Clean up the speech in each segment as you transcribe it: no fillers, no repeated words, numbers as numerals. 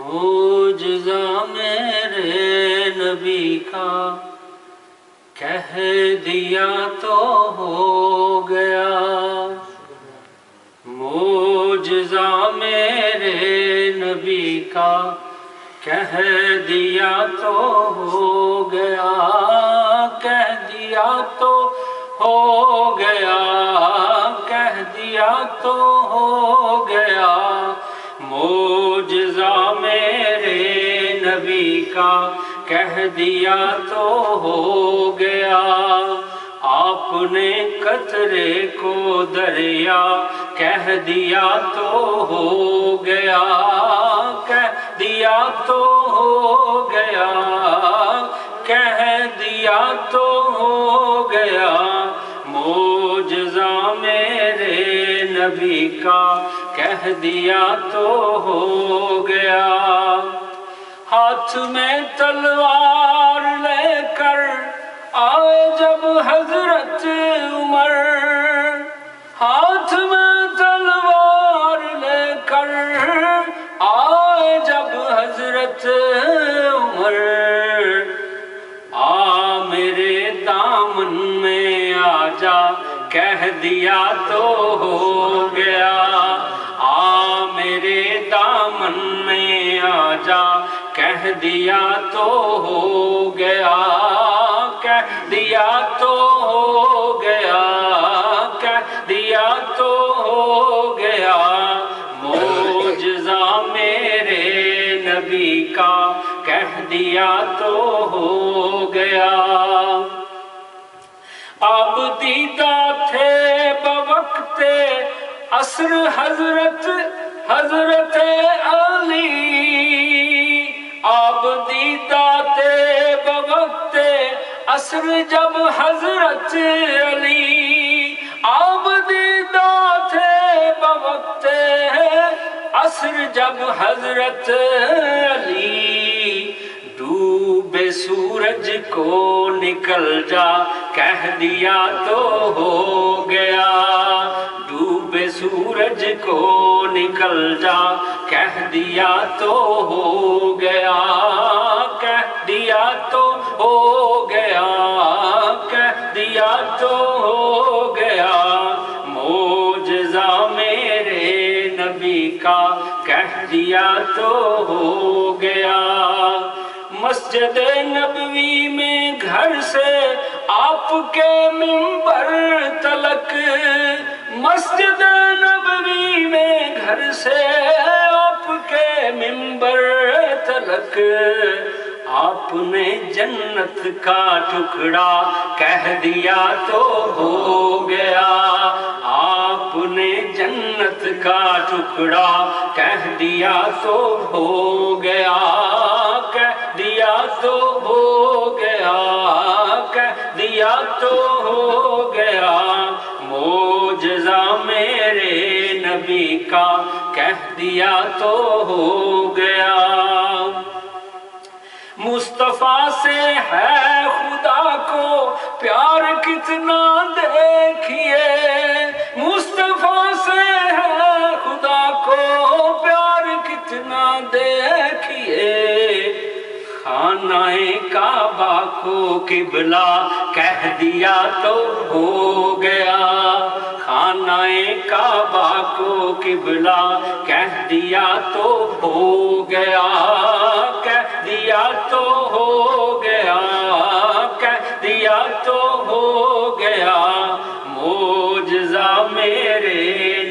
معجزہ میرے نبی کا کہہ دیا تو ہو گیا، معجزہ میرے نبی کا کہہ دیا تو ہو گیا، کہہ دیا تو ہو گیا، کہہ دیا تو ہو گیا، معجزہ میرے نبی کا کہہ دیا تو ہو گیا۔ آپ نے قطرے کو دریا کہہ دیا تو ہو گیا، کہہ دیا تو ہو گیا، کہہ دیا تو ہو گیا، معجزہ میرے نبی کا کہہ دیا تو ہو گیا۔ ہاتھ میں تلوار لے کر آئے جب حضرت عمر، ہاتھ میں تلوار لے کر آئے جب حضرت عمر، آ میرے دامن میں آ جا کہہ دیا تو ہو گیا، آ میرے دامن میں آ جا کہہ دیا تو ہو گیا، کہہ دیا تو ہو گیا، کہہ دیا تو ہو گیا، معجزہ میرے نبی کا کہہ دیا تو ہو گیا۔ آپ دیدہ تھے بوقت عصر حضرت علی، آپ دیدہ تھے بوقت عصر جب حضرت علی، آپ دیدہ تھے بوقت عصر جب حضرت علی، ڈوبے سورج کو نکل جا کہہ دیا تو ہو گیا، ڈوبے سورج کو نکل جا کہہ دیا تو ہو گیا، کہہ دیا تو ہو گیا، کہہ دیا تو ہو گیا، معجزہ میرے نبی کا کہہ دیا تو ہو گیا۔ مسجد نبوی میں گھر سے آپ کے منبر تلک، مسجد نبوی میں گھر سے آپ کے منبر تلک، آپ نے جنت کا ٹکڑا کہہ دیا تو ہو گیا، آپ نے جنت کا ٹکڑا کہہ دیا تو ہو گیا، کہہ دیا تو ہو گیا، کہہ دیا تو ہو گیا، معجزہ میرے نبی کا کہہ دیا تو ہو گیا۔ مصطفیٰ سے ہے خدا کو پیار کتنا دیکھیے، مصطفیٰ سے ہے خدا کو پیار کتنا دیکھیے، خانہ کعبہ کو قبلہ کہہ دیا تو ہو گیا، خانہ کعبہ کو قبلہ کہہ دیا تو ہو گیا، کہہ دیا تو ہو گیا، کہہ دیا تو ہو گیا، معجزہ میرے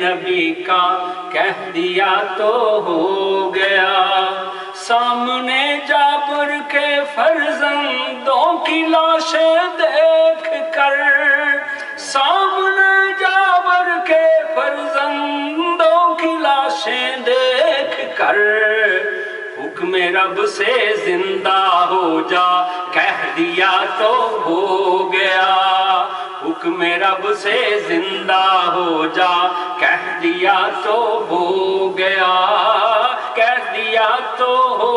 نبی کا کہہ دیا تو ہو گیا۔ سامنے جابر کے فرزندوں کی لاشیں دیکھ کر، سامنے جابر کے فرزندوں کی لاشیں دیکھ کر، حکم رب سے زندہ ہو جا کہہ دیا تو ہو گیا، حکم رب سے زندہ ہو جا کہہ دیا تو ہو گیا، کہہ دیا تو ہو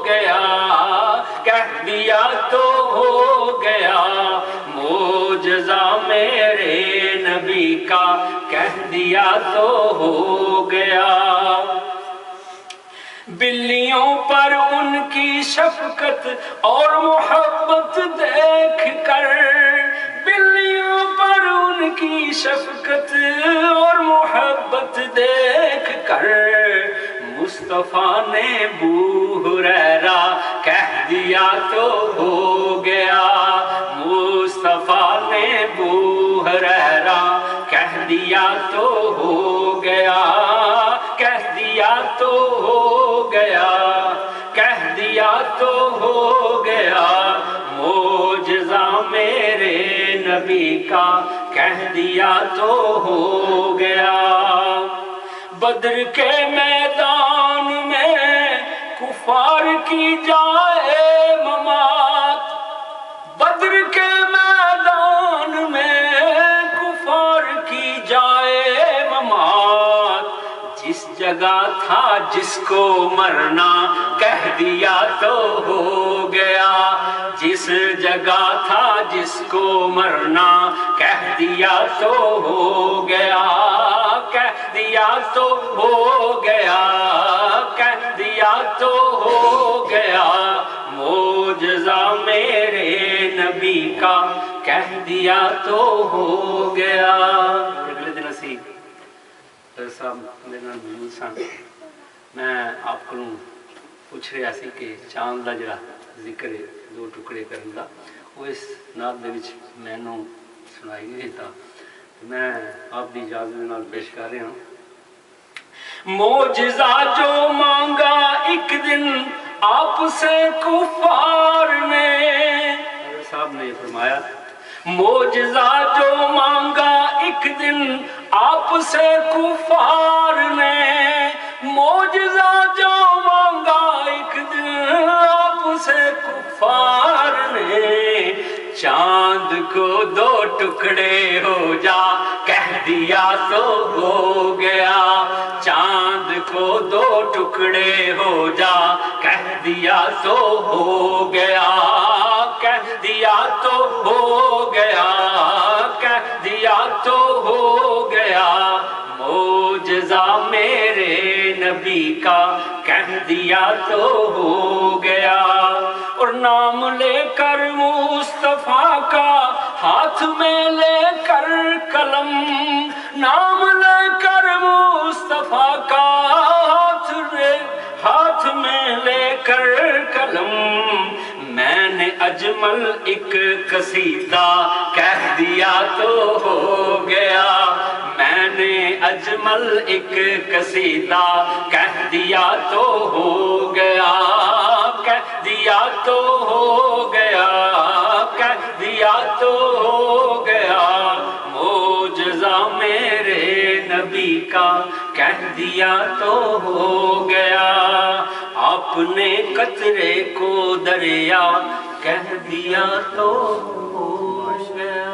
گیا، کہہ دیا تو ہو گیا، معجزہ میرے نبی کا کہہ دیا تو ہو گیا۔ بلیوں پر ان کی شفقت اور محبت دیکھ کر، بلیوں پر ان کی شفقت اور محبت دیکھ کر، مصطفیٰ نے بو ہریرہ کہہ دیا تو ہو گیا، مصطفیٰ نے بو ہریرہ کہہ دیا تو ہو گیا، کہہ دیا تو ہو گیا، کہہ دیا تو ہو گیا، معجزہ میرے نبی کا کہہ دیا تو ہو گیا۔ بدر کے میدان میں کفار کی جائے ممات، بدر کے میدان میں کفار کی جائے ممات، جس جگہ تھا جس کو مرنا کہہ دیا تو ہو گیا، جس جگہ تھا جس کو مرنا کہہ دیا تو ہو گیا، کہہ دیا تو ہو گیا، کہہ دیا تو ہو گیا، معجزہ میرے نبی کا کہہ دیا تو ہو گیا۔ اگلے دن اسی صاحب میرے نال موجود سن، میں آپ کو پوچھ رہا سی کہ چاند کا جڑا ذکر ہے دو ٹکڑے کرنے کا، وہ اس نعت دے وچ مینوں سنائی نہیں دیتا، میں آپ دی اجازت کے نال پیش کر رہا ہوں۔ معجزہ جو مانگا ایک دن آپ سے کفار نے، صاحب نے یہ فرمایا، معجزہ جو مانگا ایک دن آپ سے کفار نے، معجزہ جو مانگا ایک دن آپ سے کفار نے، چاند کو دو ٹکڑے ہو جا کہہ دیا تو ہو گیا، چاند کو دو ٹکڑے ہو جا کہہ دیا تو ہو گیا، کہہ دیا تو ہو گیا، کہہ دیا تو ہو گیا، معجزہ میرے نبی کا کہہ دیا تو ہو گیا۔ اور نام لے کر مصطفیٰ کا ہاتھ میں لے کر قلم، نام لے کر مصطفیٰ کا ہاتھ میں لے کر قلم، میں نے اجمل ایک قصیدہ کہہ دیا تو ہو گیا، میں نے اجمل ایک قصیدہ کہہ دیا تو ہو گیا، کہہ دیا تو ہو گیا، کہہ دیا تو ہو گیا، معجزہ میرے نبی کا کہہ دیا تو ہو گیا، آپ نے قطرے کو دریا کہہ دیا تو ہو گیا۔